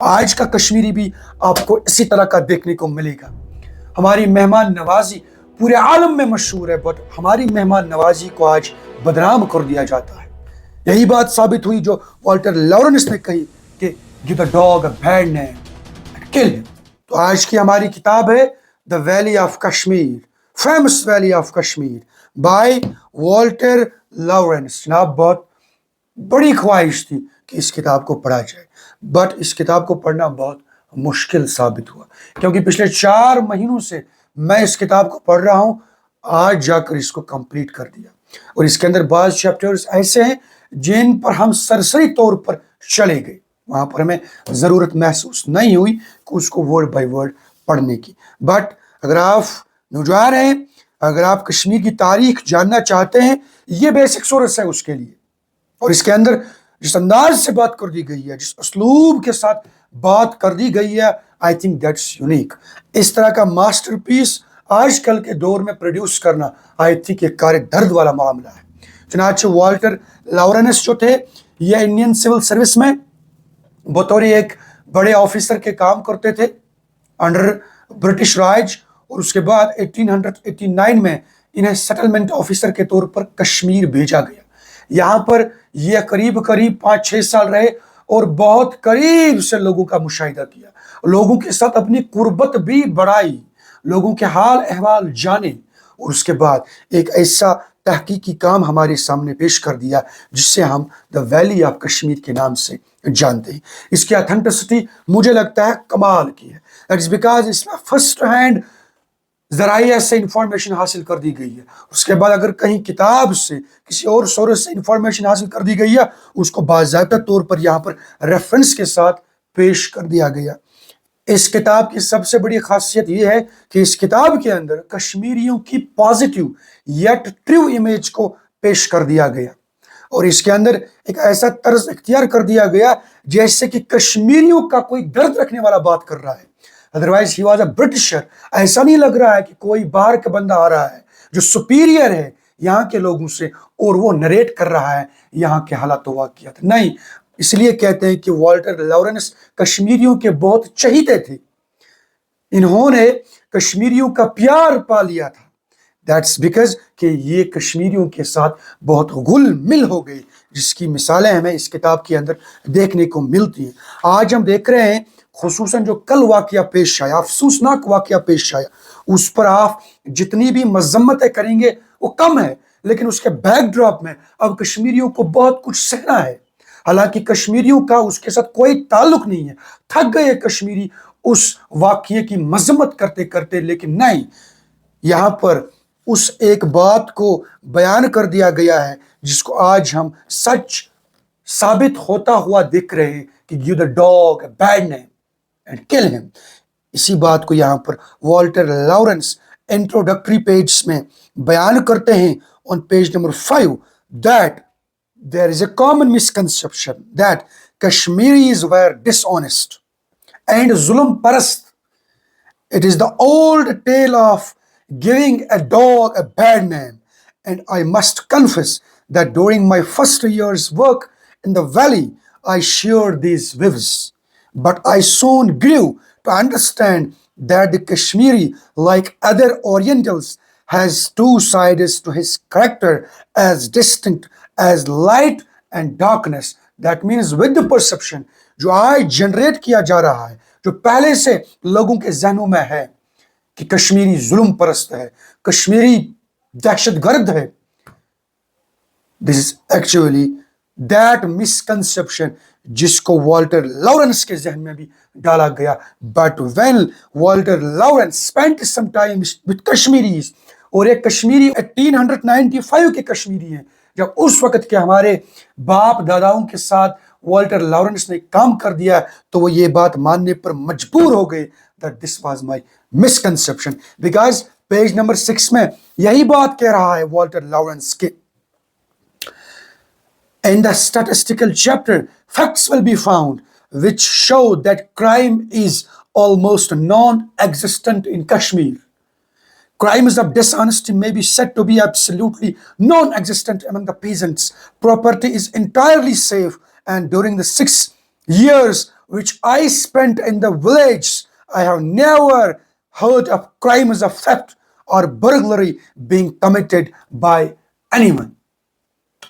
آج کا کشمیری بھی آپ کو اسی طرح کا دیکھنے کو ملے گا۔ ہماری مہمان نوازی پورے عالم میں مشہور ہے، بٹ ہماری مہمان نوازی کو آج بدنام کر دیا جاتا ہے۔ یہی بات ثابت ہوئی جو والٹر لاورنس نے کہی کہ give the dog a bad name and kill him۔ تو آج کی ہماری کتاب ہے The Valley of Kashmir، Famous Valley of Kashmir by Walter Lawrence. جناب بہت بڑی خواہش تھی کہ اس کتاب کو پڑھا جائے، بٹ اس کتاب کو پڑھنا بہت مشکل ثابت ہوا، کیونکہ پچھلے 4 مہینوں سے میں اس کتاب کو پڑھ رہا ہوں، آج جا کر اس کو کمپلیٹ کر دیا۔ اور اس کے اندر بعض چیپٹرز ایسے ہیں جن پر ہم سرسری طور پر چلے گئے، وہاں پر ہمیں ضرورت محسوس نہیں ہوئی کہ اس کو ورڈ بائی ورڈ پڑھنے کی۔ بٹ اگر آپ نوجوان ہیں، اگر آپ کشمیر کی تاریخ جاننا چاہتے ہیں، یہ بیسک سورس ہے اس کے لیے۔ اور اس کے اندر جس انداز سے بات کر دی گئی ہے، جس اسلوب کے ساتھ بات کر دی گئی ہے، آئی تھنک دیٹس یونیک۔ اس طرح کا ماسٹر پیس آج کل کے دور میں پروڈیوس کرنا آئی تھنک ایک کار درد والا معاملہ ہے۔ چنانچہ والٹر لاورنس جو تھے، یہ انڈین سول سروس میں بطور ایک بڑے آفیسر کے کام کرتے تھے انڈر برٹش راج، اور اس کے بعد 1889 میں انہیں سیٹلمنٹ آفیسر کے طور پر کشمیر بھیجا گیا۔ یہاں پر یہ قریب 5-6 سال رہے اور بہت قریب سے لوگوں کا مشاہدہ کیا، لوگوں کے ساتھ اپنی قربت بھی بڑھائی، لوگوں کے حال احوال جانے، اور اس کے بعد ایک ایسا تحقیقی کام ہمارے سامنے پیش کر دیا جس سے ہم دا ویلی آف کشمیر کے نام سے جانتے ہیں۔ اس کی اتھینٹسٹی مجھے لگتا ہے کمال کی ہے، دیٹ از بیکاز اس میں فرسٹ ہینڈ ذرائع سے انفارمیشن حاصل کر دی گئی ہے۔ اس کے بعد اگر کہیں کتاب سے کسی اور سورس سے انفارمیشن حاصل کر دی گئی ہے، اس کو باضابطہ طور پر یہاں پر ریفرنس کے ساتھ پیش کر دیا گیا۔ اس کتاب کی سب سے بڑی خاصیت یہ ہے کہ اس کتاب کے اندر کشمیریوں کی پازیٹیو یٹ ٹرو امیج کو پیش کر دیا گیا، اور اس کے اندر ایک ایسا طرز اختیار کر دیا گیا جیسے کہ کشمیریوں کا کوئی درد رکھنے والا بات کر رہا ہے۔ ادروائز ہی واز اے برٹشر، ایسا نہیں لگ رہا ہے کہ کوئی باہر کا بندہ آ رہا ہے جو سپیریئر ہے یہاں کے لوگوں سے اور وہ نریٹ کر رہا ہے یہاں کے حالات و واقعات۔ نہیں، اس لیے کہتے ہیں کہ والٹر لاورنس کشمیریوں کے بہت چہیتے تھے، انہوں نے کشمیریوں کا پیار پا لیا تھا، دیٹس بیکاز کہ یہ کشمیریوں کے ساتھ بہت گل مل ہو گئی، جس کی مثالیں ہمیں اس کتاب کے اندر دیکھنے کو ملتی ہیں۔ آج ہم دیکھ رہے ہیں خصوصاً جو کل واقعہ پیش آیا، افسوسناک واقعہ پیش آیا، اس پر آپ جتنی بھی مذمتیں کریں گے وہ کم ہے، لیکن اس کے بیک ڈراپ میں اب کشمیریوں کو بہت کچھ سہنا ہے۔ حالانکہ کشمیریوں کا اس کے ساتھ کوئی تعلق نہیں ہے، تھک گئے کشمیری اس واقعے کی مذمت کرتے کرتے، لیکن نہیں، یہاں پر اس ایک بات کو بیان کر دیا گیا ہے جس کو آج ہم سچ ثابت ہوتا ہوا دیکھ رہے ہیں کہ give the dog a bad name and kill him۔ اسی بات کو یہاں پر والٹر لاورنس انٹروڈکٹری پیج میں بیان کرتے ہیں on page number 5 that there is a common misconception that Kashmiris were dishonest and zulm parast۔ It is the old tale of giving a dog a bad name, and I must confess that during my first year's work in the valley, I shared these views. But I soon grew to understand that the Kashmiri, like other Orientals, has two sides to his character as distinct as light and darkness۔ That means with the perception جو آج generate کیا جا رہا ہے، جو پہلے سے لوگوں کے ذہنوں میں ہے کہ کشمیری ظلم پرست ہے، کشمیری دہشت گرد ہے، this is actually that misconception جس کو والٹر لاورنس کے ذہن میں بھی ڈالا گیا۔ But when Walter Lawrence spent some time with Kashmiris، اور ایک کشمیری 1895 کے کشمیری ہیں، جب اس وقت کے ہمارے باپ داداؤں کے ساتھ والٹر لاورنس نے کام کر دیا تو وہ یہ بات ماننے پر مجبور ہو گئے that this was my misconception، because page number 6 میں یہی بات کہہ رہا ہے والٹر لاورنس کے In the statistical chapter, facts will be found which show that crime is almost non-existent in Kashmir. Crimes of dishonesty may be said to be absolutely non-existent among the peasants. Property is entirely safe, and during the 6 years which I spent in the village, I have never heard of crimes of theft or burglary being committed by anyone.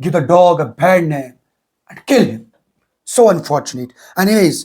give the dog a bad name and kill him. So unfortunate. Anyways,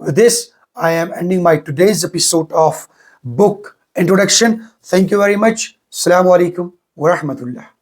With this, I am ending my today's episode of book introduction. Thank you very much. Assalamu alaikum wa rahmatullah.